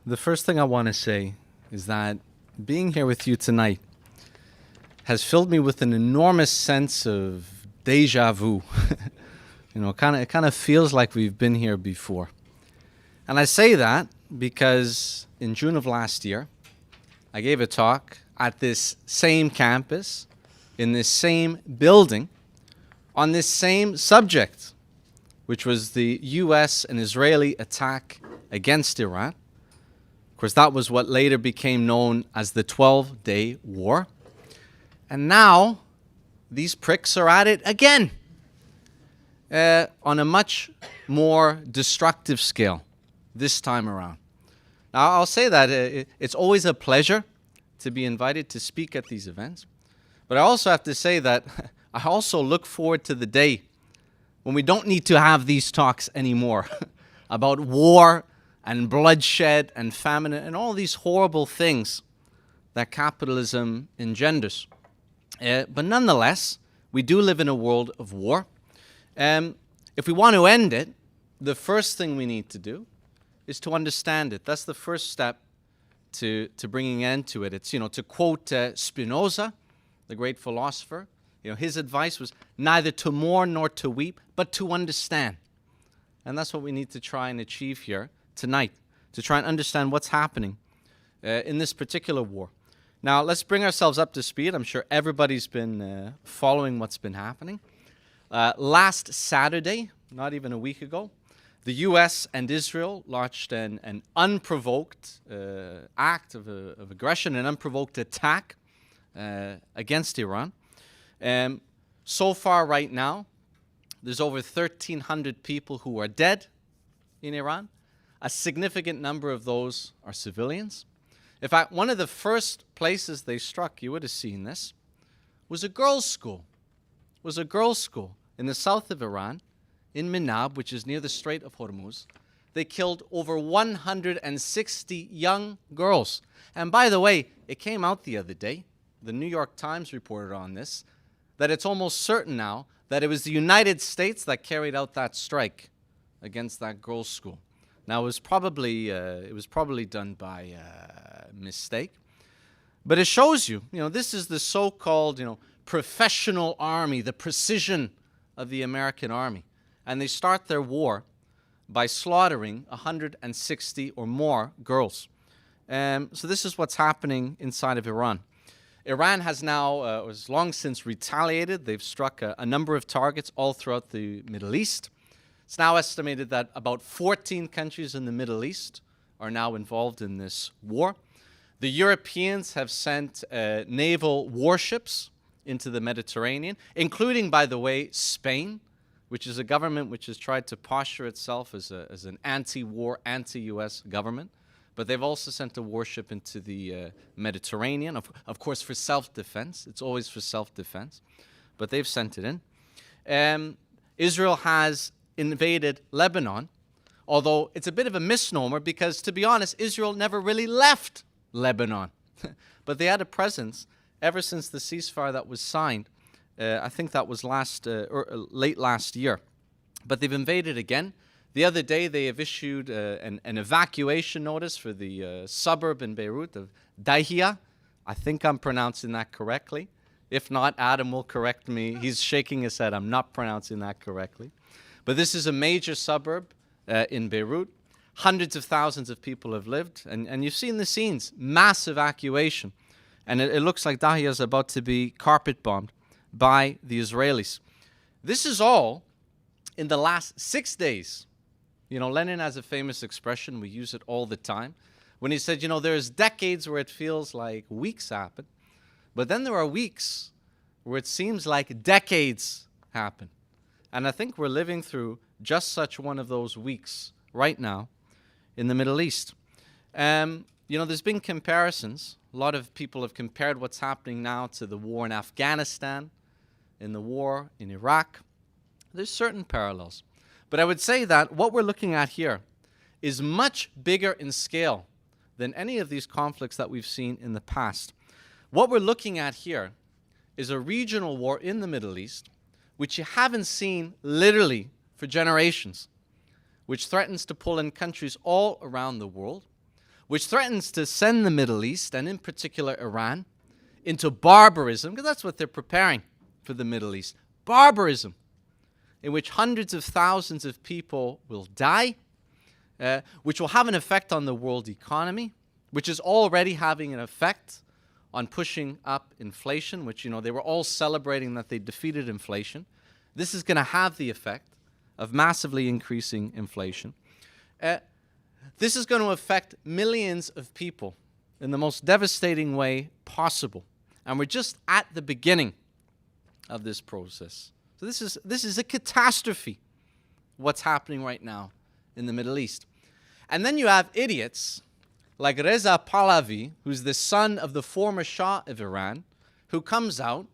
The first thing I want to say is that being here with you tonight has filled me with an enormous sense of deja vu. It kind of feels like we've been here before. And I say that because in June of last year, I gave a talk at this same campus, in this same building, on this same subject, which was the US and Israeli attack against Iran. Of course, that was what later became known as the 12-Day War. And now, these pricks are at it again, on a much more destructive scale this time around. Now, I'll say that it's always a pleasure to be invited to speak at these events. But I also have to say that I also look forward to the day when we don't need to have these talks anymore about war and bloodshed and famine and all these horrible things that capitalism engenders. But nonetheless, we do live in a world of war. If we want to end it, the first thing we need to do is to understand it. That's the first step to bringing an end to it. It's, to quote Spinoza, the great philosopher, his advice was neither to mourn nor to weep, but to understand. And that's what we need to try and achieve here tonight, to try and understand what's happening in this particular war. Now, let's bring ourselves up to speed. I'm sure everybody's been following what's been happening. Last Saturday, not even a week ago, the US and Israel launched an unprovoked act of aggression, an unprovoked attack against Iran. So far right now, there's over 1,300 people who are dead in Iran. A significant number of those are civilians. In fact, one of the first places they struck, you would have seen this, was a girls' school. It was a girls' school in the south of Iran, in Minab, which is near the Strait of Hormuz. They killed over 160 young girls. And by the way, it came out the other day, the New York Times reported on this, that it's almost certain now that it was the United States that carried out that strike against that girls' school. Now, it was probably done by mistake, but it shows you, this is the so-called, professional army, the precision of the American army, and they start their war by slaughtering 160 or more girls. So this is what's happening inside of Iran. Iran has now, has long since retaliated. They've struck a number of targets all throughout the Middle East. It's now estimated that about 14 countries in the Middle East are now involved in this war. The Europeans have sent naval warships into the Mediterranean, including, by the way, Spain, which is a government which has tried to posture itself as an anti-war, anti-US government. But they've also sent a warship into the Mediterranean, of course, for self-defense. It's always for self-defense. But they've sent it in. Israel has invaded Lebanon, although it's a bit of a misnomer because, to be honest, Israel never really left Lebanon. But they had a presence ever since the ceasefire that was signed. I think that was late last year. But they've invaded again. The other day, they have issued an evacuation notice for the suburb in Beirut of Dahia. I think I'm pronouncing that correctly. If not, Adam will correct me. He's shaking his head. I'm not pronouncing that correctly. But this is a major suburb in Beirut. Hundreds of thousands of people have lived. And you've seen the scenes. Mass evacuation. And it looks like Dahia is about to be carpet bombed by the Israelis. This is all in the last 6 days. Lenin has a famous expression, we use it all the time, when he said, there's decades where it feels like weeks happen, but then there are weeks where it seems like decades happen. And I think we're living through just such one of those weeks right now in the Middle East. There's been comparisons. A lot of people have compared what's happening now to the war in Afghanistan, in the war in Iraq. There's certain parallels. But I would say that what we're looking at here is much bigger in scale than any of these conflicts that we've seen in the past. What we're looking at here is a regional war in the Middle East, which you haven't seen literally for generations, which threatens to pull in countries all around the world, which threatens to send the Middle East, and in particular Iran, into barbarism, because that's what they're preparing for the Middle East. Barbarism, in which hundreds of thousands of people will die, which will have an effect on the world economy, which is already having an effect on pushing up inflation, which, they were all celebrating that they defeated inflation. This is going to have the effect of massively increasing inflation. This is going to affect millions of people in the most devastating way possible. And we're just at the beginning of this process. So this is a catastrophe, what's happening right now in the Middle East. And then you have idiots like Reza Pahlavi, who's the son of the former Shah of Iran, who comes out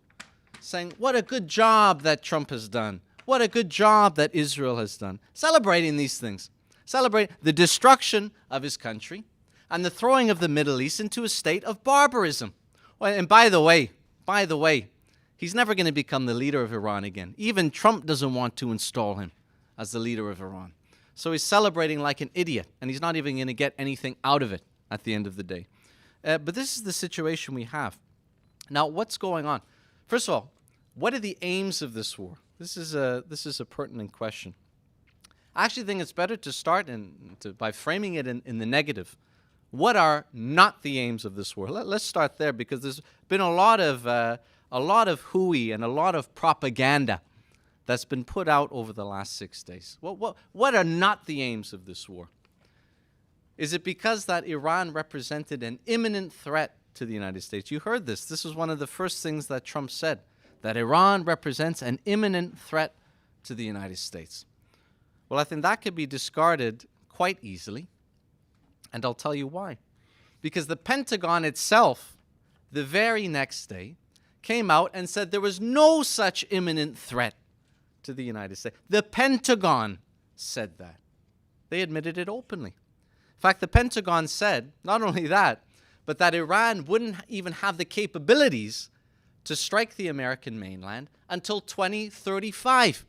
saying, what a good job that Trump has done. What a good job that Israel has done. Celebrating these things. Celebrate the destruction of his country and the throwing of the Middle East into a state of barbarism. Well, and by the way, he's never going to become the leader of Iran again. Even Trump doesn't want to install him as the leader of Iran. So he's celebrating like an idiot, and he's not even going to get anything out of it at the end of the day. But this is the situation we have. Now, what's going on? First of all, what are the aims of this war? This is a pertinent question. I actually think it's better to start by framing it in the negative. What are not the aims of this war? Let's start there, because there's been a lot of hooey and a lot of propaganda that's been put out over the last 6 days. What are not the aims of this war? Is it because that Iran represented an imminent threat to the United States? You heard this. This was one of the first things that Trump said, that Iran represents an imminent threat to the United States. Well, I think that could be discarded quite easily, and I'll tell you why. Because the Pentagon itself, the very next day, came out and said there was no such imminent threat to the United States. The Pentagon said that. They admitted it openly. In fact, the Pentagon said, not only that, but that Iran wouldn't even have the capabilities to strike the American mainland until 2035.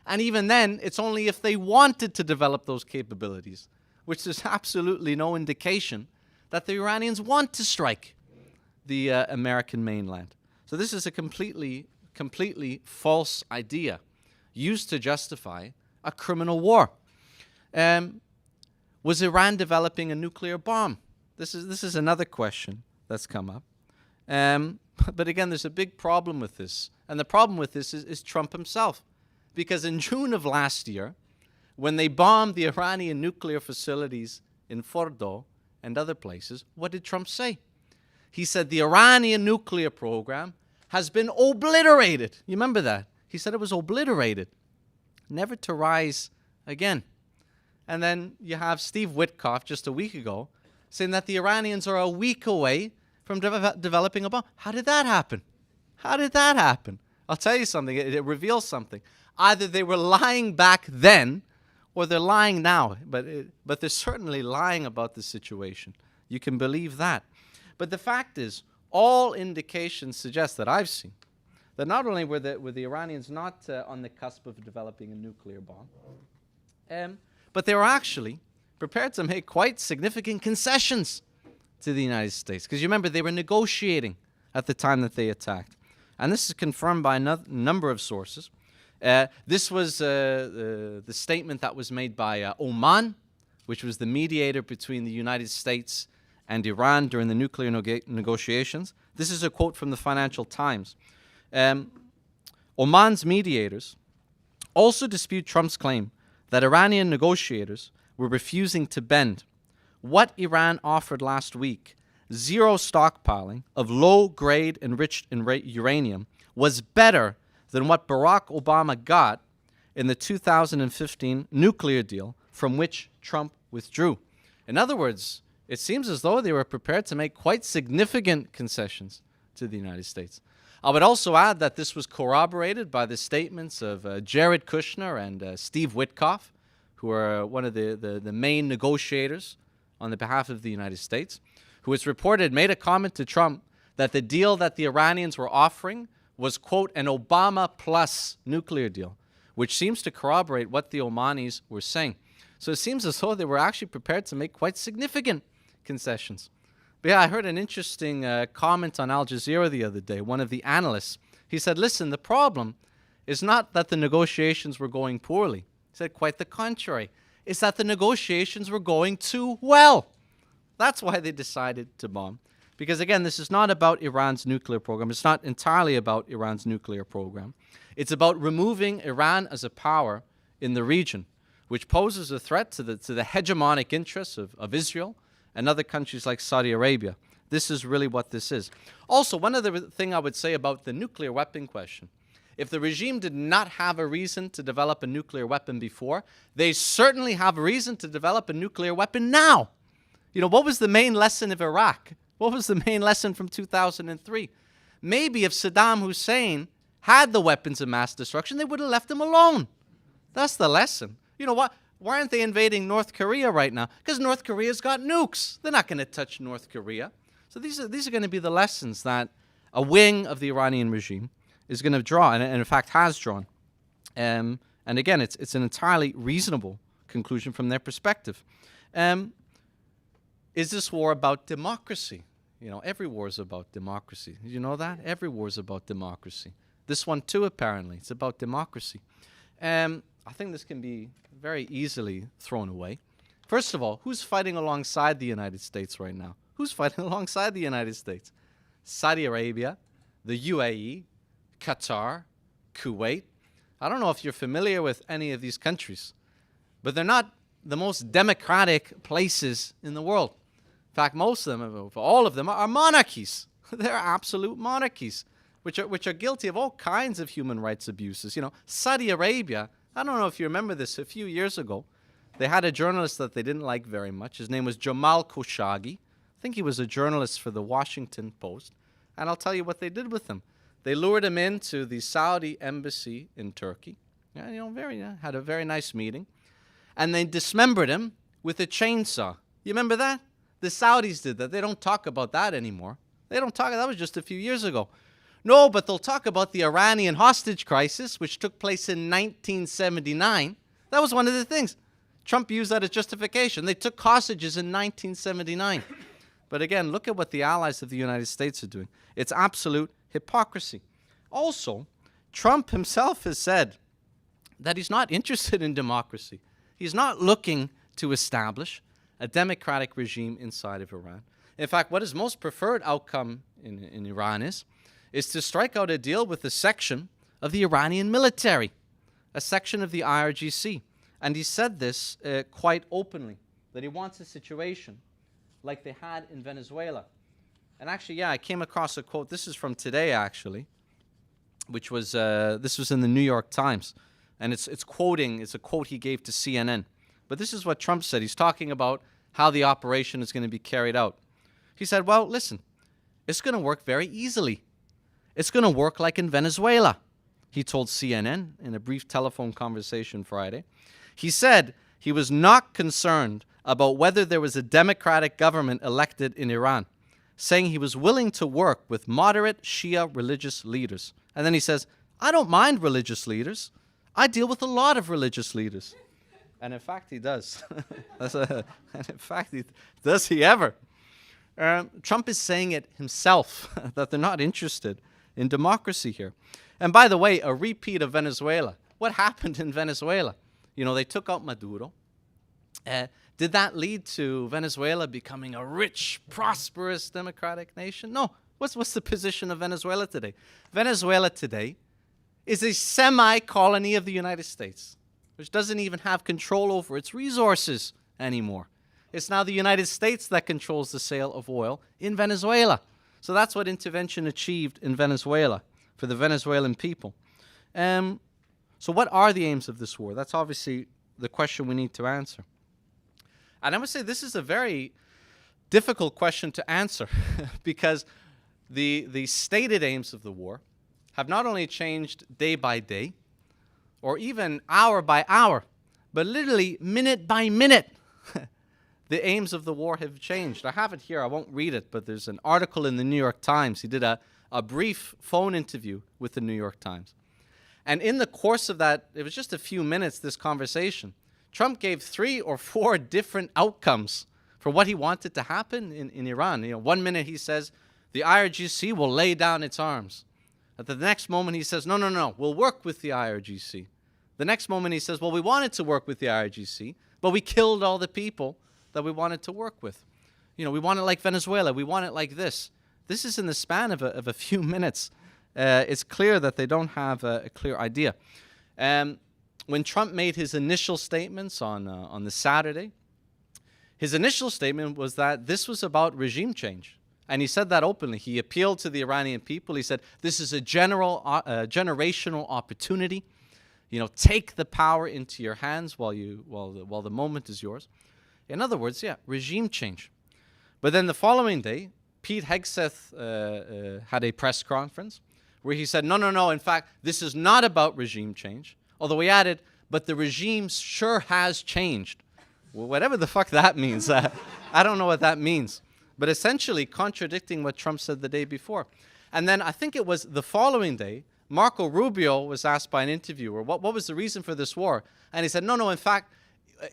And even then, it's only if they wanted to develop those capabilities, which there's absolutely no indication that the Iranians want to strike the American mainland. So this is a completely false idea used to justify a criminal war. Was Iran developing a nuclear bomb? This is another question that's come up. But again, there's a big problem with this. And the problem with this is Trump himself. Because in June of last year, when they bombed the Iranian nuclear facilities in Fordo and other places, what did Trump say? He said the Iranian nuclear program has been obliterated. You remember that? He said it was obliterated, never to rise again. And then you have Steve Witkoff just a week ago saying that the Iranians are a week away from developing a bomb. How did that happen? How did that happen? I'll tell you something. It reveals something. Either they were lying back then or they're lying now. But they're certainly lying about the situation. You can believe that. But the fact is, all indications suggest that I've seen that not only were the Iranians not on the cusp of developing a nuclear bomb, but they were actually prepared to make quite significant concessions to the United States. Because you remember, they were negotiating at the time that they attacked. And this is confirmed by a number of sources. This was the statement that was made by Oman, which was the mediator between the United States and Iran during the nuclear negotiations. This is a quote from the Financial Times. Oman's mediators also dispute Trump's claim that Iranian negotiators were refusing to bend what Iran offered last week. Zero stockpiling of low-grade enriched uranium was better than what Barack Obama got in the 2015 nuclear deal from which Trump withdrew. In other words, it seems as though they were prepared to make quite significant concessions to the United States. I would also add that this was corroborated by the statements of Jared Kushner and Steve Witkoff, who are one of the main negotiators on the behalf of the United States, who it's reported made a comment to Trump that the deal that the Iranians were offering was, quote, an Obama plus nuclear deal, which seems to corroborate what the Omanis were saying. So it seems as though they were actually prepared to make quite significant concessions. But yeah, I heard an interesting comment on Al Jazeera the other day, one of the analysts. He said, listen, the problem is not that the negotiations were going poorly. He said, quite the contrary. It's that the negotiations were going too well. That's why they decided to bomb. Because again, this is not about Iran's nuclear program. It's not entirely about Iran's nuclear program. It's about removing Iran as a power in the region, which poses a threat to the hegemonic interests of Israel and other countries like Saudi Arabia. This is really what this is. Also, one other thing I would say about the nuclear weapon question. If the regime did not have a reason to develop a nuclear weapon before, they certainly have a reason to develop a nuclear weapon now. You know, what was the main lesson of Iraq? What was the main lesson from 2003? Maybe if Saddam Hussein had the weapons of mass destruction, they would have left him alone. That's the lesson. You know what? Why aren't they invading North Korea right now? Because North Korea's got nukes. They're not going to touch North Korea. So these are going to be the lessons that a wing of the Iranian regime is going to draw, and in fact has drawn. And again, it's an entirely reasonable conclusion from their perspective. Is this war about democracy? You know, every war is about democracy. Did you know that? Every war is about democracy. This one too, apparently. It's about democracy. I think this can be very easily thrown away. First of all, who's fighting alongside the United States right now? Who's fighting alongside the United States? Saudi Arabia, the UAE, Qatar, Kuwait. I don't know if you're familiar with any of these countries, but they're not the most democratic places in the world. In fact, most of them, all of them, are monarchies. They're absolute monarchies, which are guilty of all kinds of human rights abuses. You know, Saudi Arabia, I don't know if you remember this, a few years ago, they had a journalist that they didn't like very much. His name was Jamal Khashoggi. I think he was a journalist for the Washington Post. And I'll tell you what they did with him. They lured him into the Saudi embassy in Turkey. Yeah, you know, had a very nice meeting. And they dismembered him with a chainsaw. You remember that? The Saudis did that. They don't talk about that anymore. They don't talk. That was just a few years ago. No, but they'll talk about the Iranian hostage crisis, which took place in 1979. That was one of the things. Trump used that as justification. They took hostages in 1979. But again, look at what the allies of the United States are doing. It's absolute hypocrisy. Also, Trump himself has said that he's not interested in democracy. He's not looking to establish a democratic regime inside of Iran. In fact, what his most preferred outcome in Iran is to strike out a deal with a section of the Iranian military, a section of the IRGC. And he said this quite openly, that he wants a situation like they had in Venezuela. And actually, yeah, I came across a quote. This is from today, actually, which was, this was in the New York Times. And it's a quote he gave to CNN. But this is what Trump said. He's talking about how the operation is going to be carried out. He said, well, listen, it's going to work very easily. It's going to work like in Venezuela, he told CNN in a brief telephone conversation Friday. He said he was not concerned about whether there was a democratic government elected in Iran, saying he was willing to work with moderate Shia religious leaders. And then he says, I don't mind religious leaders. I deal with a lot of religious leaders. And in fact, he does. And in fact, does he ever? Trump is saying it himself, that they're not interested in democracy here. And by the way, a repeat of Venezuela. What happened in Venezuela? You know, they took out Maduro. Did that lead to Venezuela becoming a rich, prosperous, democratic nation? No. What's the position of Venezuela today? Venezuela today is a semi-colony of the United States, which doesn't even have control over its resources anymore. It's now the United States that controls the sale of oil in Venezuela. So that's what intervention achieved in Venezuela for the Venezuelan people. So what are the aims of this war? That's obviously the question we need to answer. And I would say this is a very difficult question to answer because the stated aims of the war have not only changed day by day or even hour by hour, but literally minute by minute. The aims of the war have changed. I have it here. I won't read it, but there's an article in the New York Times. He did a brief phone interview with the New York Times. And in the course of that, it was just a few minutes, this conversation, Trump gave 3 or 4 different outcomes for what he wanted to happen in Iran. You know, one minute he says the IRGC will lay down its arms. At the next moment he says, no, we'll work with the IRGC. The next moment he says, well, we wanted to work with the IRGC, but we killed all the people that we wanted to work with. You know, we want it like Venezuela. We want it like this. This is in the span of a few minutes. It's clear that they don't have a clear idea. When Trump made his initial statements on the Saturday, his initial statement was that this was about regime change. And he said that openly. He appealed to the Iranian people. He said, this is a generational opportunity. You know, take the power into your hands while the moment is yours. In other words, yeah, regime change. But then the following day, Pete Hegseth had a press conference where he said, no, in fact, this is not about regime change. Although he added, but the regime sure has changed. Well, whatever the fuck that means. I don't know what that means. But essentially contradicting what Trump said the day before. And then I think it was the following day, Marco Rubio was asked by an interviewer, what was the reason for this war? And he said, no, in fact,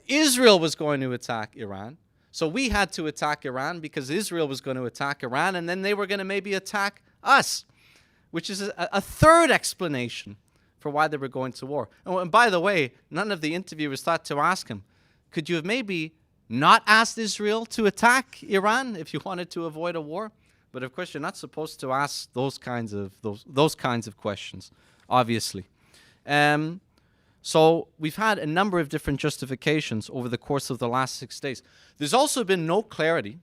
Israel was going to attack Iran. So we had to attack Iran because Israel was going to attack Iran, and then they were going to maybe attack us, which is a third explanation for why they were going to war. Oh, and by the way, none of the interviewers thought to ask him, could you have maybe not asked Israel to attack Iran if you wanted to avoid a war? But of course, you're not supposed to ask those kinds of questions, obviously. So we've had a number of different justifications over the course of the last 6 days. There's also been no clarity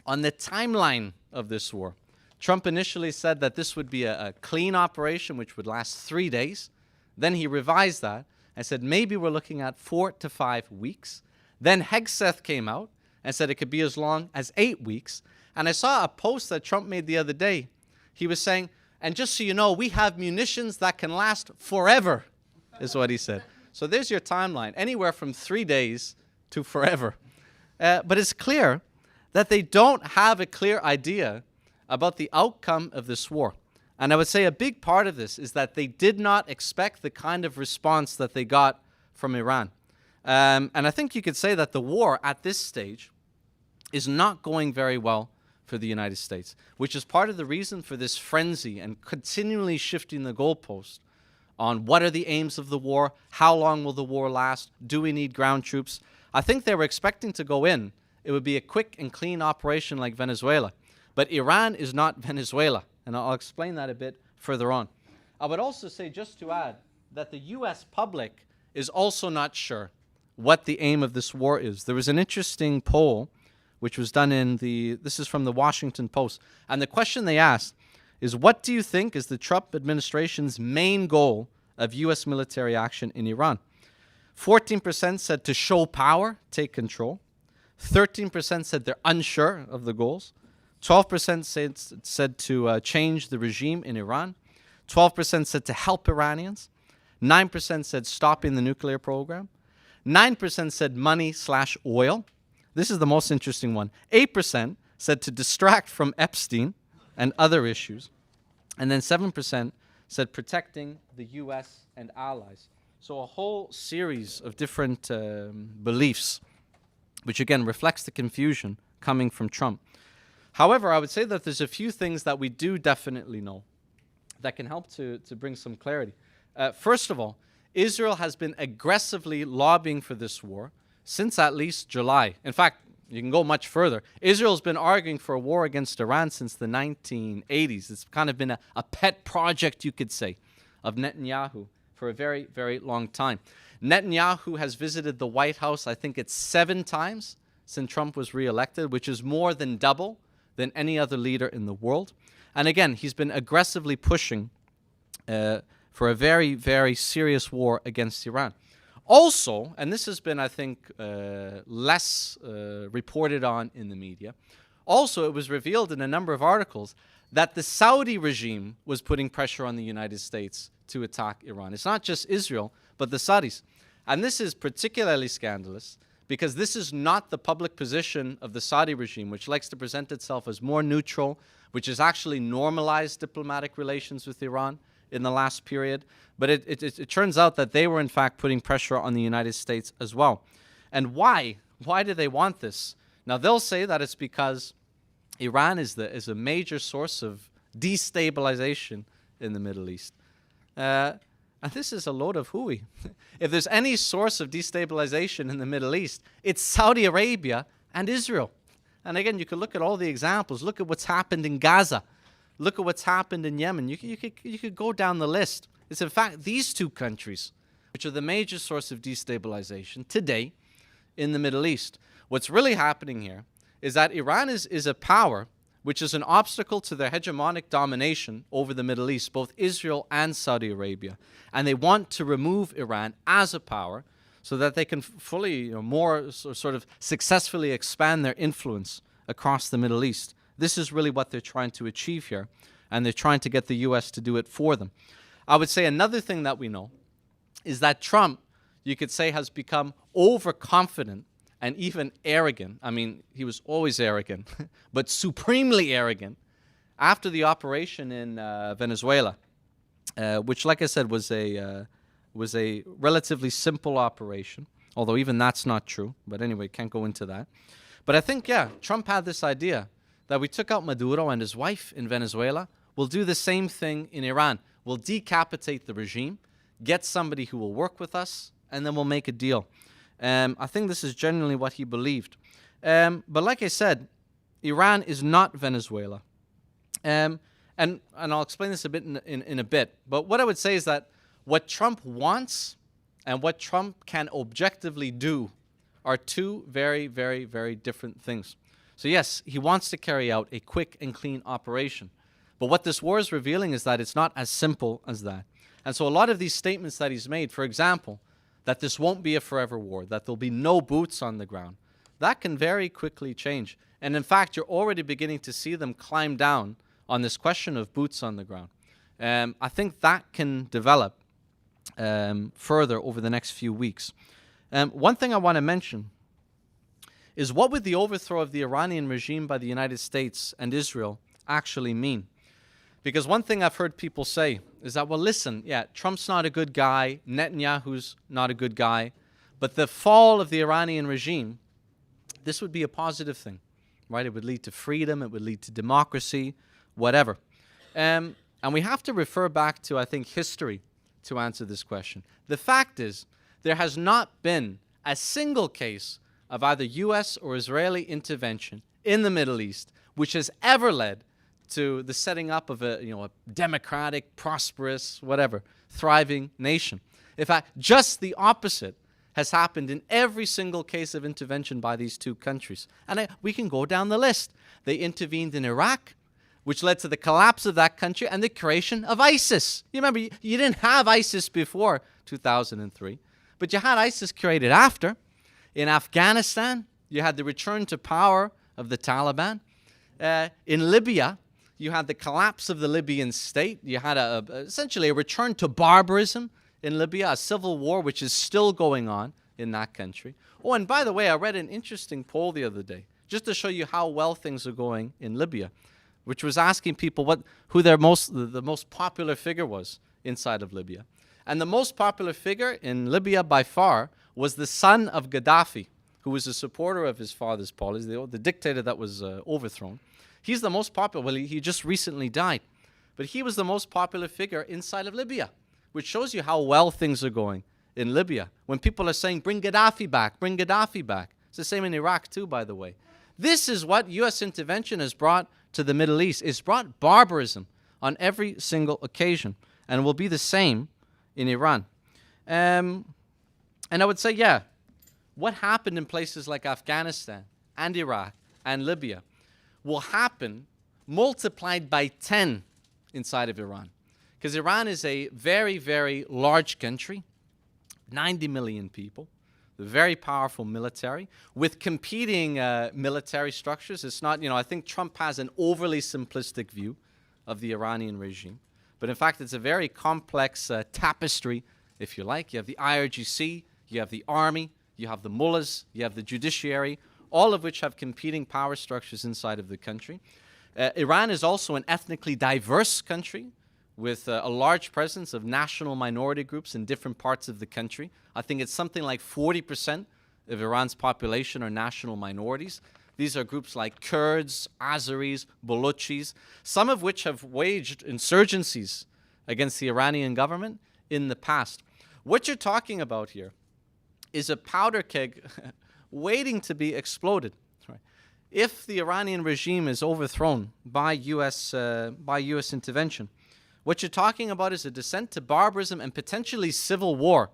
on the timeline of this war. Trump initially said that this would be a clean operation, which would last 3 days. Then he revised that and said maybe we're looking at 4 to 5 weeks. Then Hegseth came out and said it could be as long as 8 weeks. And I saw a post that Trump made the other day. He was saying, and just so you know, we have munitions that can last forever, is what he said. So there's your timeline, anywhere from 3 days to forever. But it's clear that they don't have a clear idea about the outcome of this war. And I would say a big part of this is that they did not expect the kind of response that they got from Iran. And I think you could say that the war at this stage is not going very well for the United States, which is part of the reason for this frenzy and continually shifting the goalpost on what are the aims of the war, how long will the war last, do we need ground troops. I think they were expecting to go in. It would be a quick and clean operation like Venezuela. But Iran is not Venezuela, and I'll explain that a bit further on. I would also say, just to add, that the U.S. public is also not sure what the aim of this war is. There was an interesting poll which was done this is from the Washington Post, and the question they asked is, what do you think is the Trump administration's main goal of U.S. military action in Iran? 14% said to show power, take control. 13% said they're unsure of the goals. 12% said to change the regime in Iran. 12% said to help Iranians. 9% said stopping the nuclear program. 9% said money/oil. This is the most interesting one. 8% said to distract from Epstein and other issues. And then 7% said protecting the U.S. and allies. So a whole series of different beliefs, which again reflects the confusion coming from Trump. However, I would say that there's a few things that we do definitely know that can help to bring some clarity. First of all, Israel has been aggressively lobbying for this war since at least July. In fact, you can go much further. Israel's been arguing for a war against Iran since the 1980s. It's kind of been a pet project, you could say, of Netanyahu for a very, very long time. Netanyahu has visited the White House, I think it's 7 times since Trump was reelected, which is more than double than any other leader in the world. And again, he's been aggressively pushing for a very, very serious war against Iran. Also, and this has been, I think, less reported on in the media, also it was revealed in a number of articles that the Saudi regime was putting pressure on the United States to attack Iran. It's not just Israel, but the Saudis. And this is particularly scandalous because this is not the public position of the Saudi regime, which likes to present itself as more neutral, which has actually normalized diplomatic relations with Iran in the last period. But it turns out that they were, in fact, putting pressure on the United States as well. And why? Why do they want this? Now, they'll say that it's because Iran is a major source of destabilization in the Middle East. And this is a load of hooey. If there's any source of destabilization in the Middle East, it's Saudi Arabia and Israel. And again, you could look at all the examples. Look at what's happened in Gaza. Look at what's happened in Yemen. You could go down the list. It's in fact these two countries which are the major source of destabilization today in the Middle East. What's really happening here is that Iran is a power which is an obstacle to their hegemonic domination over the Middle East, both Israel and Saudi Arabia. And they want to remove Iran as a power so that they can fully, more sort of successfully expand their influence across the Middle East. This is really what they're trying to achieve here, and they're trying to get the U.S. to do it for them. I would say another thing that we know is that Trump, you could say, has become overconfident and even arrogant. I mean, he was always arrogant, but supremely arrogant after the operation in Venezuela, which, like I said, was a relatively simple operation, although even that's not true. But anyway, can't go into that. But I think, yeah, Trump had this idea that we took out Maduro and his wife in Venezuela. We'll do the same thing in Iran. We'll decapitate the regime, get somebody who will work with us, and then we'll make a deal. I think this is genuinely what he believed. But like I said, Iran is not Venezuela. And I'll explain this a bit in a bit. But what I would say is that what Trump wants and what Trump can objectively do are two very, very, very different things. So yes, he wants to carry out a quick and clean operation. But what this war is revealing is that it's not as simple as that. And so a lot of these statements that he's made, for example, that this won't be a forever war, that there'll be no boots on the ground, that can very quickly change. And in fact, you're already beginning to see them climb down on this question of boots on the ground. I think that can develop further over the next few weeks. One thing I want to mention is, what would the overthrow of the Iranian regime by the United States and Israel actually mean? Because one thing I've heard people say is that, well, listen, yeah, Trump's not a good guy, Netanyahu's not a good guy, but the fall of the Iranian regime, this would be a positive thing, right? It would lead to freedom, it would lead to democracy, whatever. And we have to refer back to, I think, history to answer this question. The fact is, there has not been a single case of either U.S. or Israeli intervention in the Middle East which has ever led to the setting up of a democratic, prosperous, whatever, thriving nation. In fact, just the opposite has happened in every single case of intervention by these two countries. And we can go down the list. They intervened in Iraq, which led to the collapse of that country and the creation of ISIS. You remember, you didn't have ISIS before 2003, but you had ISIS created after. In Afghanistan, you had the return to power of the Taliban. In Libya, you had the collapse of the Libyan state. You had essentially a return to barbarism in Libya, a civil war which is still going on in that country. Oh, and by the way, I read an interesting poll the other day, just to show you how well things are going in Libya, which was asking people who the most popular figure was inside of Libya. And the most popular figure in Libya by far was the son of Gaddafi, who was a supporter of his father's policy, the dictator that was overthrown. He's the most popular. Well, he just recently died. But he was the most popular figure inside of Libya, which shows you how well things are going in Libya. When people are saying, bring Gaddafi back, bring Gaddafi back. It's the same in Iraq too, by the way. This is what U.S. intervention has brought to the Middle East. It's brought barbarism on every single occasion, and will be the same in Iran. And I would say, yeah, what happened in places like Afghanistan and Iraq and Libya will happen multiplied by 10 inside of Iran. Because Iran is a very, very large country, 90 million people, a very powerful military, with competing military structures. It's not, I think Trump has an overly simplistic view of the Iranian regime. But in fact, it's a very complex tapestry, if you like. You have the IRGC, you have the army, you have the mullahs, you have the judiciary, all of which have competing power structures inside of the country. Iran is also an ethnically diverse country with a large presence of national minority groups in different parts of the country. I think it's something like 40% of Iran's population are national minorities. These are groups like Kurds, Azeris, Balochis, some of which have waged insurgencies against the Iranian government in the past. What you're talking about here is a powder keg waiting to be exploded. Right? If the Iranian regime is overthrown by U.S. intervention, what you're talking about is a descent to barbarism and potentially civil war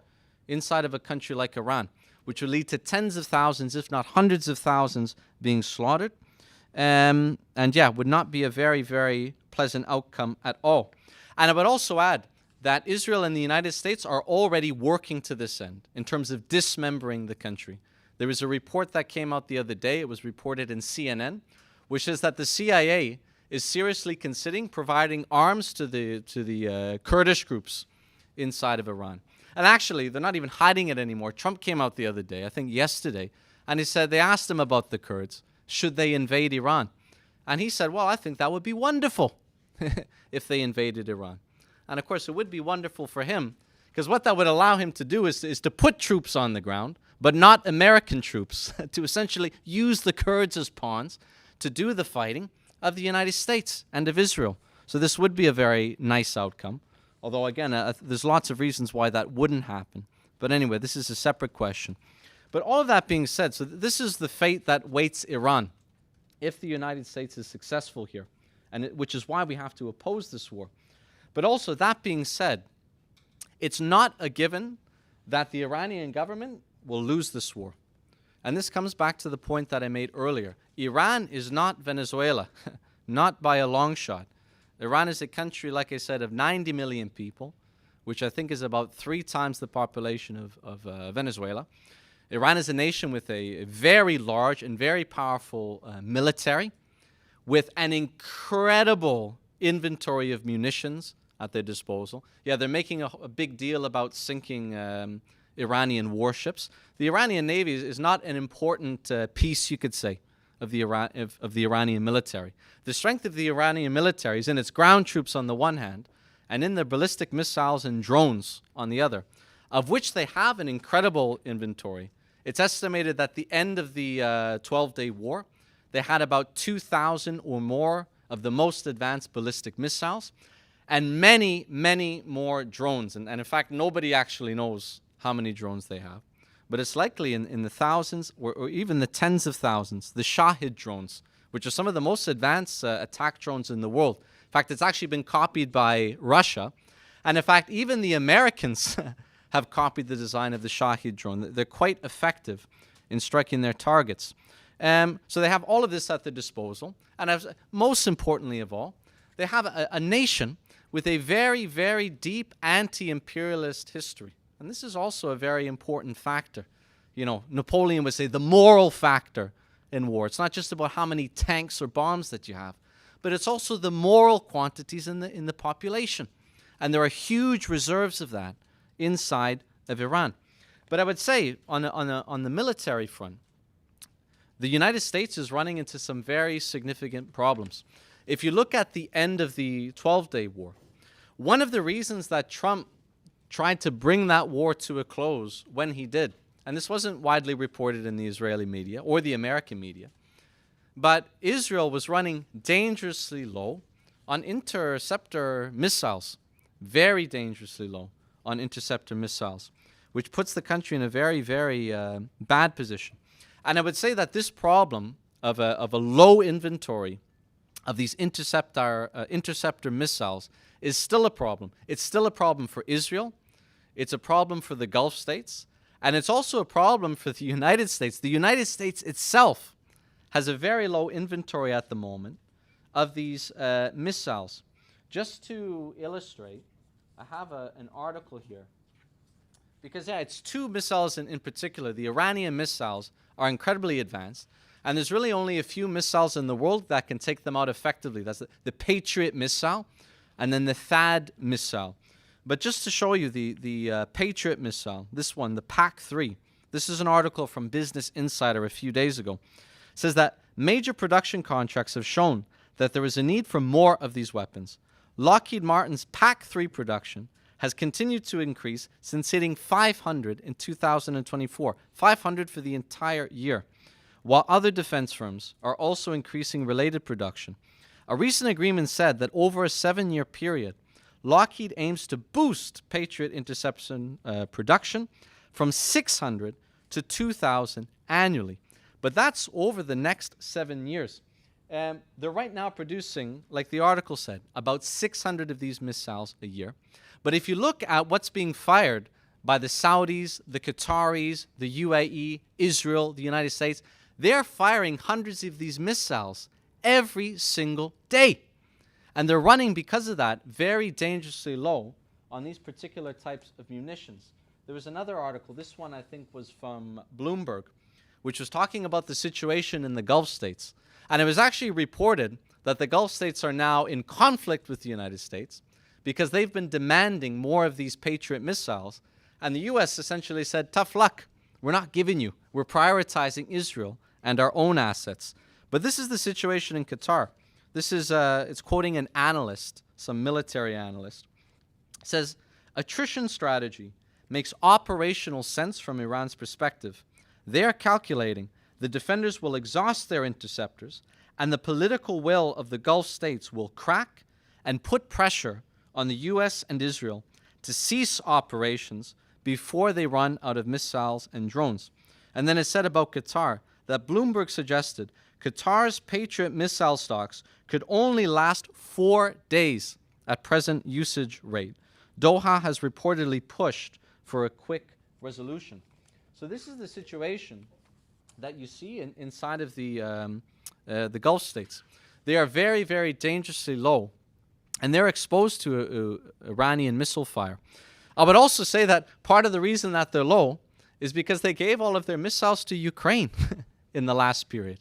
inside of a country like Iran, which will lead to tens of thousands, if not hundreds of thousands, being slaughtered. And yeah, would not be a very, very pleasant outcome at all. And I would also add that Israel and the United States are already working to this end in terms of dismembering the country. There was a report that came out the other day, it was reported in CNN, which says that the CIA is seriously considering providing arms to the Kurdish groups inside of Iran. And actually, they're not even hiding it anymore. Trump came out the other day, I think yesterday, and he said they asked him about the Kurds. Should they invade Iran? And he said, well, I think that would be wonderful if they invaded Iran. And of course, it would be wonderful for him, because what that would allow him to do is to put troops on the ground, but not American troops, to essentially use the Kurds as pawns to do the fighting of the United States and of Israel. So this would be a very nice outcome. Although, again, there's lots of reasons why that wouldn't happen. But anyway, this is a separate question. But all of that being said, so this is the fate that waits Iran if the United States is successful here, and which is why we have to oppose this war. But also, that being said, it's not a given that the Iranian government will lose this war. And this comes back to the point that I made earlier. Iran is not Venezuela, not by a long shot. Iran is a country, like I said, of 90 million people, which I think is about 3 times the population of Venezuela. Iran is a nation with a very large and very powerful military, with an incredible inventory of munitions at their disposal. Yeah, they're making a big deal about sinking Iranian warships. The Iranian Navy is not an important piece, you could say, of the Iranian military. The strength of the Iranian military is in its ground troops on the one hand, and in their ballistic missiles and drones on the other, of which they have an incredible inventory. It's estimated that at the end of the 12-day war, they had about 2,000 or more of the most advanced ballistic missiles, and many, many more drones. And in fact, nobody actually knows how many drones they have. But it's likely in the thousands or even the tens of thousands, the Shahid drones, which are some of the most advanced attack drones in the world. In fact, it's actually been copied by Russia. And in fact, even the Americans have copied the design of the Shahid drone. They're quite effective in striking their targets. So they have all of this at their disposal. And most importantly of all, they have a nation with a very, very deep anti-imperialist history. And this is also a very important factor. You know, Napoleon would say the moral factor in war. It's not just about how many tanks or bombs that you have, but it's also the moral quantities in the population. And there are huge reserves of that inside of Iran. But I would say on the military front, the United States is running into some very significant problems. If you look at the end of the 12-day war, one of the reasons that Trump tried to bring that war to a close when he did, and this wasn't widely reported in the Israeli media or the American media, but Israel was running dangerously low on interceptor missiles, very dangerously low on interceptor missiles, which puts the country in a very, very bad position. And I would say that this problem of a low inventory of these interceptor missiles is still a problem. It's still a problem for Israel. It's a problem for the Gulf states. And it's also a problem for the United States. The United States itself has a very low inventory at the moment of these missiles. Just to illustrate, I have an article here. Because, yeah, it's 2 missiles in particular. The Iranian missiles are incredibly advanced. And there's really only a few missiles in the world that can take them out effectively. That's the Patriot missile and then the THAAD missile. But just to show you the Patriot missile, this one, the PAC-3, this is an article from Business Insider a few days ago. It says that major production contracts have shown that there is a need for more of these weapons. Lockheed Martin's PAC-3 production has continued to increase since hitting 500 in 2024, 500 for the entire year. while other defense firms are also increasing related production. A recent agreement said that over a 7-year period, Lockheed aims to boost Patriot interception production from 600 to 2,000 annually. But that's over the next 7 years. They're right now producing, like the article said, about 600 of these missiles a year. But if you look at what's being fired by the Saudis, the Qataris, the UAE, Israel, the United States, they're firing hundreds of these missiles every single day. And they're running, because of that, very dangerously low on these particular types of munitions. There was another article, this one I think was from Bloomberg, which was talking about the situation in the Gulf states. And it was actually reported that the Gulf states are now in conflict with the United States because they've been demanding more of these Patriot missiles. And the U.S. essentially said, tough luck, we're not giving you. We're prioritizing Israel and our own assets. But this is the situation in Qatar. This is, it's quoting an analyst, some military analyst. It says, attrition strategy makes operational sense from Iran's perspective. They are calculating the defenders will exhaust their interceptors and the political will of the Gulf states will crack and put pressure on the U.S. and Israel to cease operations before they run out of missiles and drones. And then it said about Qatar that Bloomberg suggested Qatar's Patriot missile stocks could only last 4 days at present usage rate. Doha has reportedly pushed for a quick resolution. So this is the situation that you see inside of the Gulf states. They are very, very dangerously low, and they're exposed to Iranian missile fire. I would also say that part of the reason that they're low is because they gave all of their missiles to Ukraine in the last period.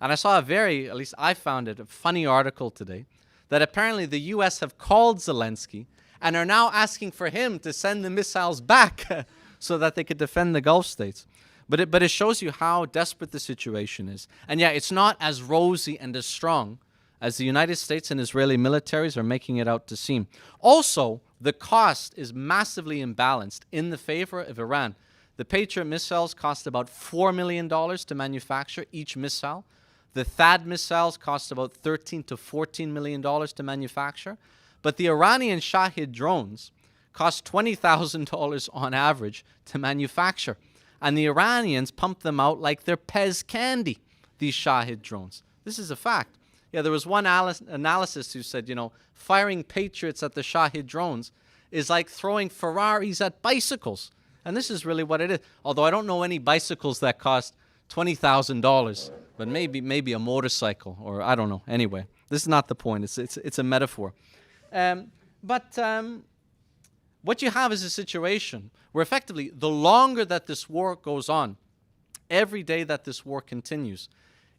And I saw at least I found it, a funny article today, that apparently the U.S. have called Zelensky and are now asking for him to send the missiles back so that they could defend the Gulf states. But it shows you how desperate the situation is. And yeah, it's not as rosy and as strong as the United States and Israeli militaries are making it out to seem. Also, the cost is massively imbalanced in the favor of Iran. The Patriot missiles cost about $4 million to manufacture each missile. The THAAD missiles cost about $13 to $14 million to manufacture. But the Iranian Shahid drones cost $20,000 on average to manufacture. And the Iranians pump them out like they're Pez candy, these Shahid drones. This is a fact. Yeah, there was one analysis who said, firing Patriots at the Shahid drones is like throwing Ferraris at bicycles. And this is really what it is. Although I don't know any bicycles that cost $20,000, but maybe a motorcycle, or I don't know. Anyway, this is not the point. It's a metaphor. But what you have is a situation where effectively the longer that this war goes on, every day that this war continues,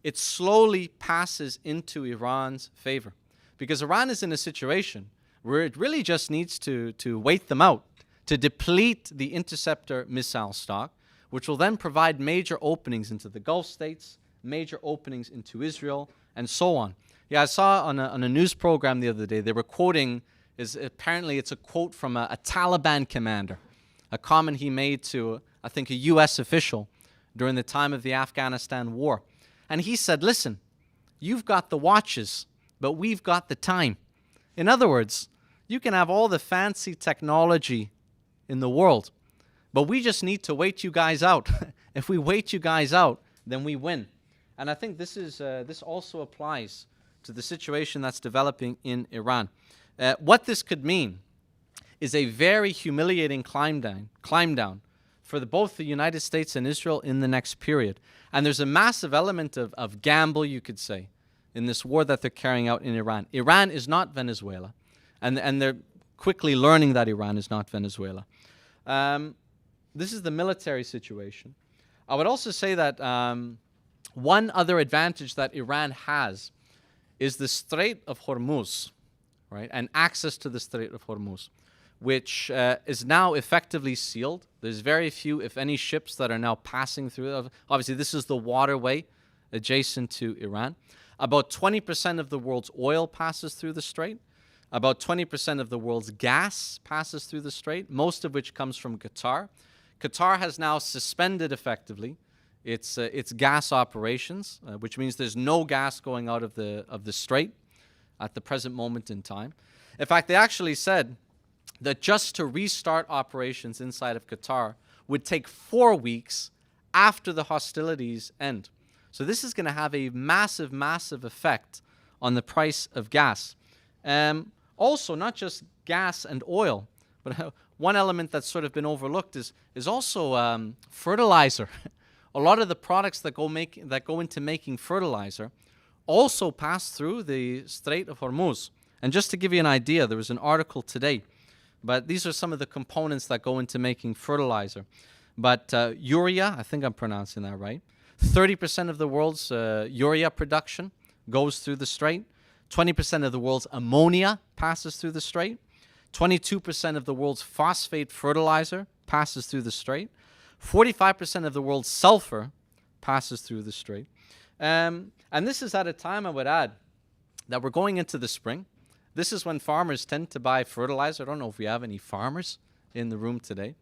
it slowly passes into Iran's favor. Because Iran is in a situation where it really just needs to wait them out, to deplete the interceptor missile stock, which will then provide major openings into the Gulf states, major openings into Israel, and so on. Yeah, I saw on a news program the other day, they were quoting, apparently it's a quote from a Taliban commander, a comment he made to, I think, a U.S. official during the time of the Afghanistan war. And he said, listen, you've got the watches, but we've got the time. In other words, you can have all the fancy technology in the world, but we just need to wait you guys out. If we wait you guys out, then we win. And I think this also applies to the situation that's developing in Iran. What this could mean is a very humiliating climb down for both the United States and Israel in the next period. And there's a massive element of gamble, you could say, in this war that they're carrying out in Iran. Iran is not Venezuela, and they're quickly learning that Iran is not Venezuela. This is the military situation. I would also say that one other advantage that Iran has is the Strait of Hormuz, right, and access to the Strait of Hormuz, which is now effectively sealed. There's very few, if any, ships that are now passing through. Obviously, this is the waterway adjacent to Iran. About 20% of the world's oil passes through the strait. About 20% of the world's gas passes through the strait, most of which comes from Qatar. Qatar has now suspended, effectively, its gas operations, which means there's no gas going out of the strait at the present moment in time. In fact, they actually said that just to restart operations inside of Qatar would take 4 weeks after the hostilities end. So this is going to have a massive, massive effect on the price of gas. Also, not just gas and oil, but one element that's sort of been overlooked is also fertilizer. A lot of the products that go into making fertilizer also pass through the Strait of Hormuz. And just to give you an idea, there was an article today, but these are some of the components that go into making fertilizer. But urea, I think I'm pronouncing that right, 30% of the world's urea production goes through the strait. 20% of the world's ammonia passes through the strait. 22% of the world's phosphate fertilizer passes through the strait. 45% of the world's sulfur passes through the strait. And this is at a time, I would add, that we're going into the spring. This is when farmers tend to buy fertilizer. I don't know if we have any farmers in the room today.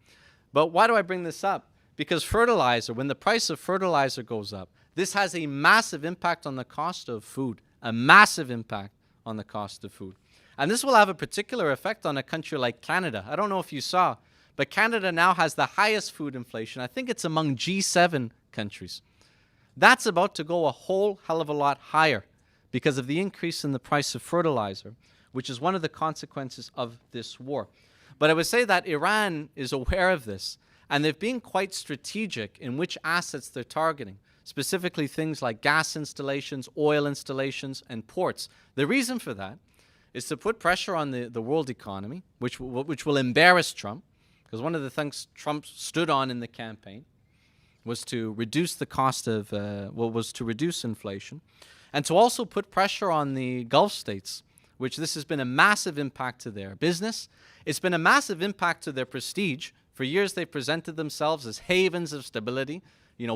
But why do I bring this up? Because fertilizer, when the price of fertilizer goes up, this has a massive impact on the cost of food, a massive impact on the cost of food. And this will have a particular effect on a country like Canada. I don't know if you saw, but Canada now has the highest food inflation. I think it's among G7 countries. That's about to go a whole hell of a lot higher because of the increase in the price of fertilizer, which is one of the consequences of this war. But I would say that Iran is aware of this, and they've been quite strategic in which assets they're targeting, specifically things like gas installations, oil installations, and ports. The reason for that is to put pressure on the world economy, which will embarrass Trump, because one of the things Trump stood on in the campaign was to reduce the cost of, was to reduce inflation, and to also put pressure on the Gulf states, which this has been a massive impact to their business. It's been a massive impact to their prestige. For years, they presented themselves as havens of stability,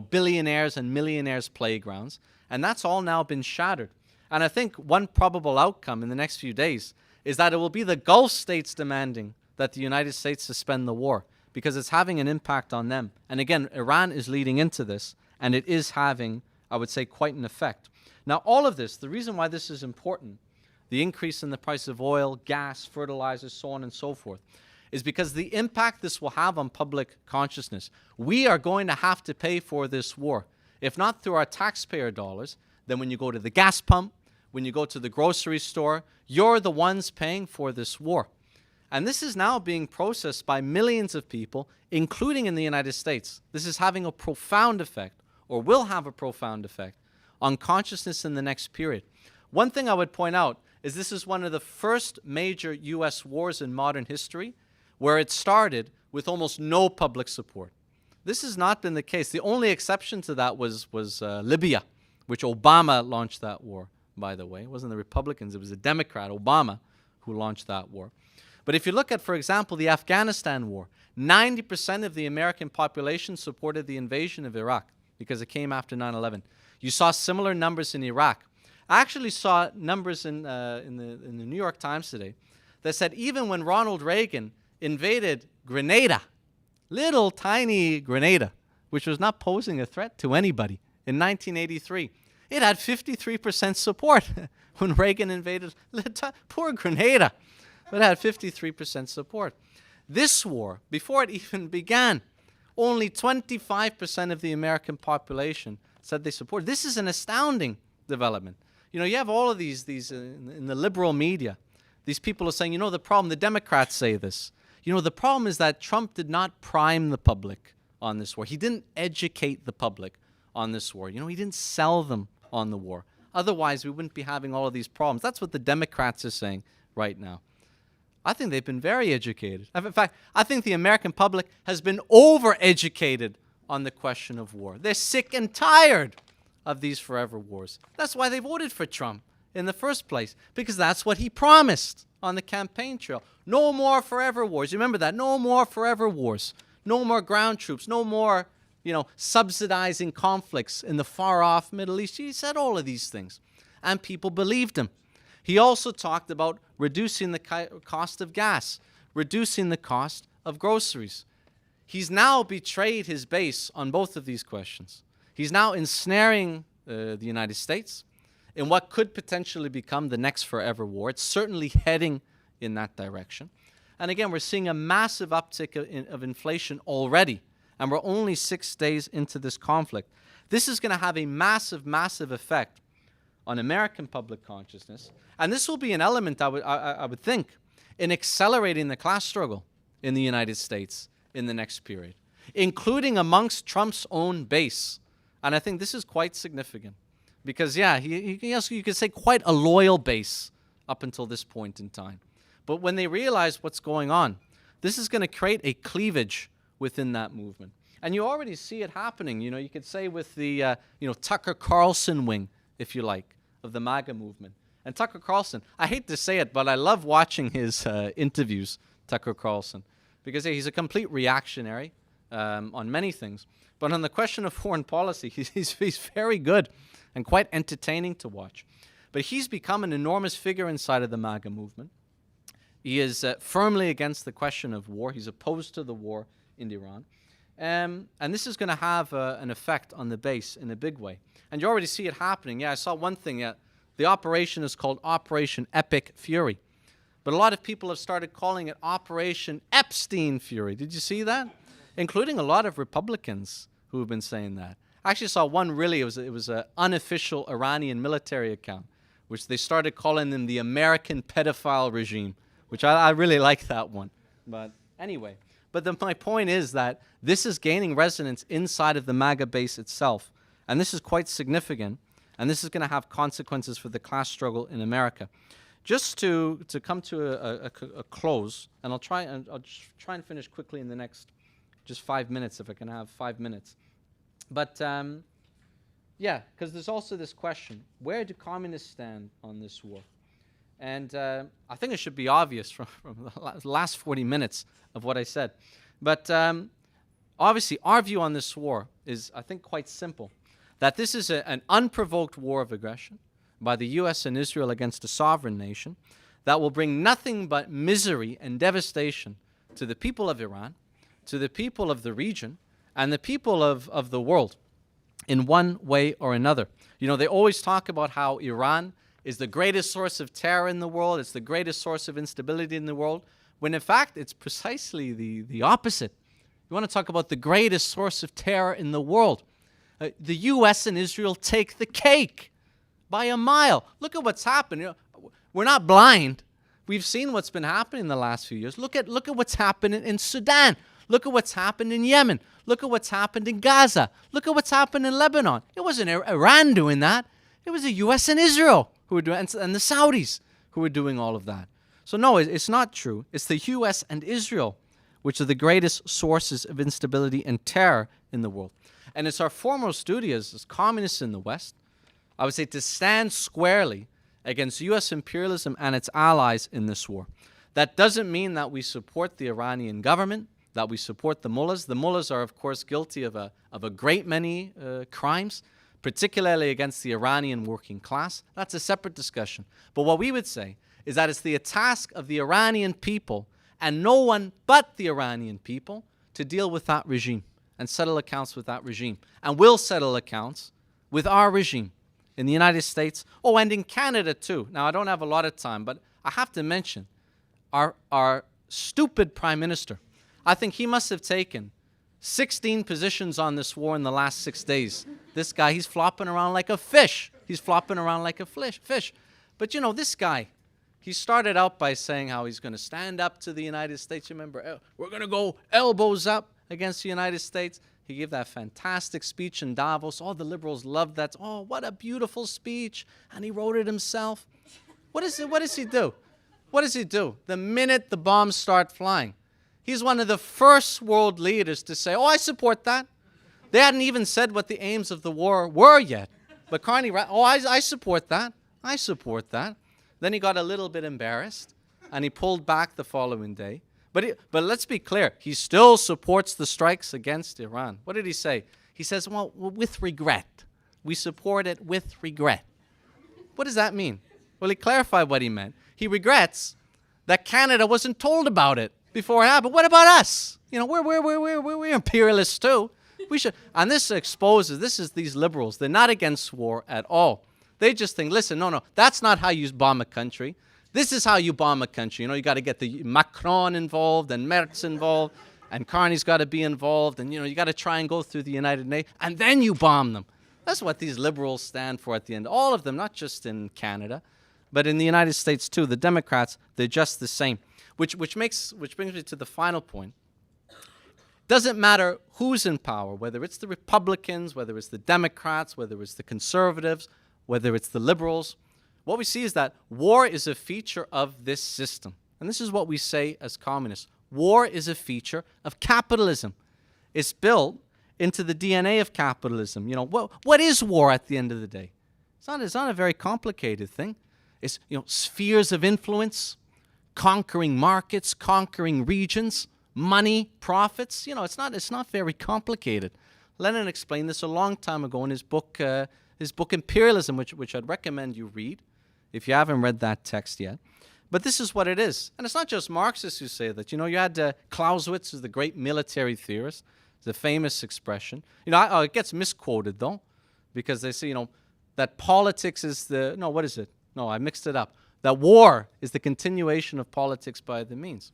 billionaires and millionaires' playgrounds, and that's all now been shattered. And I think one probable outcome in the next few days is that it will be the Gulf states demanding that the United States suspend the war because it's having an impact on them. And again, Iran is leading into this, and it is having, I would say, quite an effect. Now, all of this, the reason why this is important, the increase in the price of oil, gas, fertilizers, so on and so forth, is because the impact this will have on public consciousness. We are going to have to pay for this war. If not through our taxpayer dollars, then when you go to the gas pump, when you go to the grocery store, you're the ones paying for this war. And this is now being processed by millions of people, including in the United States. This is having a profound effect, or will have a profound effect, on consciousness in the next period. One thing I would point out is this is one of the first major U.S. wars in modern history where it started with almost no public support. This has not been the case. The only exception to that was Libya, which Obama launched that war, by the way. It wasn't the Republicans, it was a Democrat, Obama, who launched that war. But if you look at, for example, the Afghanistan war, 90% of the American population supported the invasion of Iraq because it came after 9/11. You saw similar numbers in Iraq. I actually saw numbers in the New York Times today that said even when Ronald Reagan invaded Grenada, little tiny Grenada, which was not posing a threat to anybody in 1983, it had 53% support when Reagan invaded poor Grenada, but it had 53% support. This war, before it even began, only 25% of the American population said they support. This is an astounding development. You have all of these in the liberal media. These people are saying, the problem, the Democrats say this. The problem is that Trump did not prime the public on this war. He didn't educate the public on this war. He didn't sell them on the war. Otherwise, we wouldn't be having all of these problems. That's what the Democrats are saying right now. I think they've been very educated. In fact, I think the American public has been overeducated on the question of war. They're sick and tired of these forever wars. That's why they voted for Trump in the first place, because that's what he promised on the campaign trail. No more forever wars. You remember that? No more forever wars. No more ground troops. No more, subsidizing conflicts in the far-off Middle East. He said all of these things, and people believed him. He also talked about reducing the cost of gas, reducing the cost of groceries. He's now betrayed his base on both of these questions. He's now ensnaring the United States in what could potentially become the next forever war. It's certainly heading in that direction. And again, we're seeing a massive uptick of inflation already, and we're only 6 days into this conflict. This is going to have a massive, massive effect on American public consciousness, and this will be an element, I would think, in accelerating the class struggle in the United States in the next period, including amongst Trump's own base. And I think this is quite significant because, yeah, you could say quite a loyal base up until this point in time. But when they realize what's going on, this is going to create a cleavage within that movement. And you already see it happening. You know, you could say with the, Tucker Carlson wing, if you like, of the MAGA movement. And Tucker Carlson, I hate to say it, but I love watching his interviews, Tucker Carlson, because he's a complete reactionary on many things. But on the question of foreign policy, he's very good and quite entertaining to watch. But he's become an enormous figure inside of the MAGA movement. He is firmly against the question of war. He's opposed to the war in Iran. And this is going to have an effect on the base in a big way. And you already see it happening. Yeah, I saw one thing. The operation is called Operation Epic Fury. But a lot of people have started calling it Operation Epstein Fury. Did you see that? Including a lot of Republicans who have been saying that. I actually saw one really, it was an unofficial Iranian military account, which they started calling them the American pedophile regime, which I really like that one. But anyway, my point is that this is gaining resonance inside of the MAGA base itself. And this is quite significant. And this is going to have consequences for the class struggle in America. Just to come to a close, and I'll try and finish quickly in the next just 5 minutes, if I can have 5 minutes. But yeah, because there's also this question: where do communists stand on this war? And I think it should be obvious from the last 40 minutes of what I said. But obviously, our view on this war is, I think, quite simple. That this is an unprovoked war of aggression by the U.S. and Israel against a sovereign nation that will bring nothing but misery and devastation to the people of Iran, to the people of the region, and the people of the world in one way or another. You know, they always talk about how Iran is the greatest source of terror in the world, it's the greatest source of instability in the world, when in fact it's precisely the opposite. You want to talk about the greatest source of terror in the world. The U.S. and Israel take the cake by a mile. Look at what's happened. You know, we're not blind. We've seen what's been happening in the last few years. Look at what's happened in Sudan. Look at what's happened in Yemen. Look at what's happened in Gaza. Look at what's happened in Lebanon. It wasn't Iran doing that. It was the U.S. and Israel who were doing, and the Saudis who were doing all of that. So no, it's not true. It's the U.S. and Israel which are the greatest sources of instability and terror in the world. And it's our foremost duty as communists in the West, I would say, to stand squarely against U.S. imperialism and its allies in this war. That doesn't mean that we support the Iranian government, that we support the mullahs. The mullahs are, of course, guilty of a great many crimes, particularly against the Iranian working class. That's a separate discussion. But what we would say is that it's the task of the Iranian people, and no one but the Iranian people, to deal with that regime and settle accounts with that regime. And will settle accounts with our regime in the United States, and in Canada too. Now, I don't have a lot of time, but I have to mention our stupid Prime Minister. I think he must have taken 16 positions on this war in the last 6 days. This guy, he's flopping around like a fish. He's flopping around like a fish. But you know, this guy, he started out by saying how he's going to stand up to the United States. Remember, we're going to go elbows up against the United States. He gave that fantastic speech in Davos. All the liberals loved that. Oh, what a beautiful speech. And he wrote it himself. What does he do? What does he do? The minute the bombs start flying, he's one of the first world leaders to say, I support that. They hadn't even said what the aims of the war were yet. But Carney, I support that. I support that. Then he got a little bit embarrassed, and he pulled back the following day. But let's be clear, he still supports the strikes against Iran. What did he say? He says, well, with regret. We support it with regret. What does that mean? Well, he clarified what he meant. He regrets that Canada wasn't told about it before it happened. What about us? You know, we're imperialists too. We should, and this exposes, these liberals, they're not against war at all. They just think, listen, no, that's not how you bomb a country. This is how you bomb a country. You got to get the Macron involved and Merz involved, and Carney's got to be involved, and you got to try and go through the United Nations, and then you bomb them. That's what these liberals stand for at the end. All of them, not just in Canada, but in the United States too. The Democrats, they're just the same. Which brings me to the final point. Doesn't matter who's in power, whether it's the Republicans, whether it's the Democrats, whether it's the conservatives, whether it's the liberals. What we see is that war is a feature of this system. And this is what we say as communists. War is a feature of capitalism. It's built into the DNA of capitalism. What is war at the end of the day? It's not a very complicated thing. It's spheres of influence, conquering markets, conquering regions, money, profits. It's not very complicated. Lenin explained this a long time ago in his book Imperialism, which I'd recommend you read if you haven't read that text yet. But this is what it is. And it's not just Marxists who say that. You had Clausewitz, who's the great military theorist. It's a famous expression. It gets misquoted, though, because they say, that politics is what is it? No, I mixed it up. That war is the continuation of politics by the means.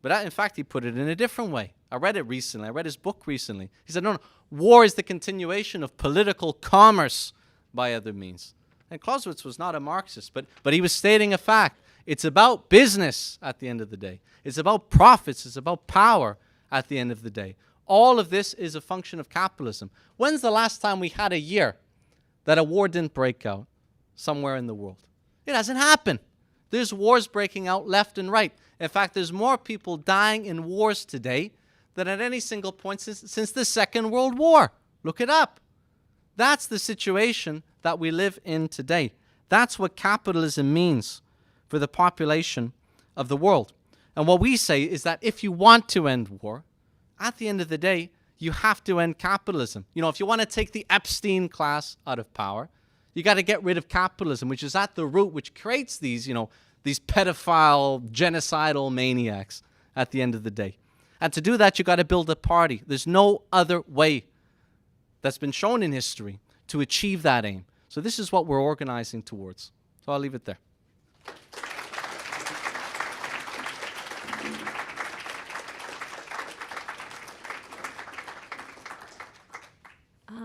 But in fact, he put it in a different way. I read it recently. I read his book recently. He said, no, war is the continuation of political commerce by other means. And Clausewitz was not a Marxist, but he was stating a fact. It's about business at the end of the day. It's about profits. It's about power at the end of the day. All of this is a function of capitalism. When's the last time we had a year that a war didn't break out somewhere in the world? It hasn't happened. There's wars breaking out left and right. In fact, there's more people dying in wars today than at any single point since the Second World War. Look it up. That's the situation that we live in today. That's what capitalism means for the population of the world. And what we say is that if you want to end war, at the end of the day, you have to end capitalism. If you want to take the Epstein class out of power, you got to get rid of capitalism, which is at the root, which creates these pedophile, genocidal maniacs at the end of the day. And to do that, you got to build a party. There's no other way that's been shown in history to achieve that aim. So this is what we're organizing towards. So I'll leave it there.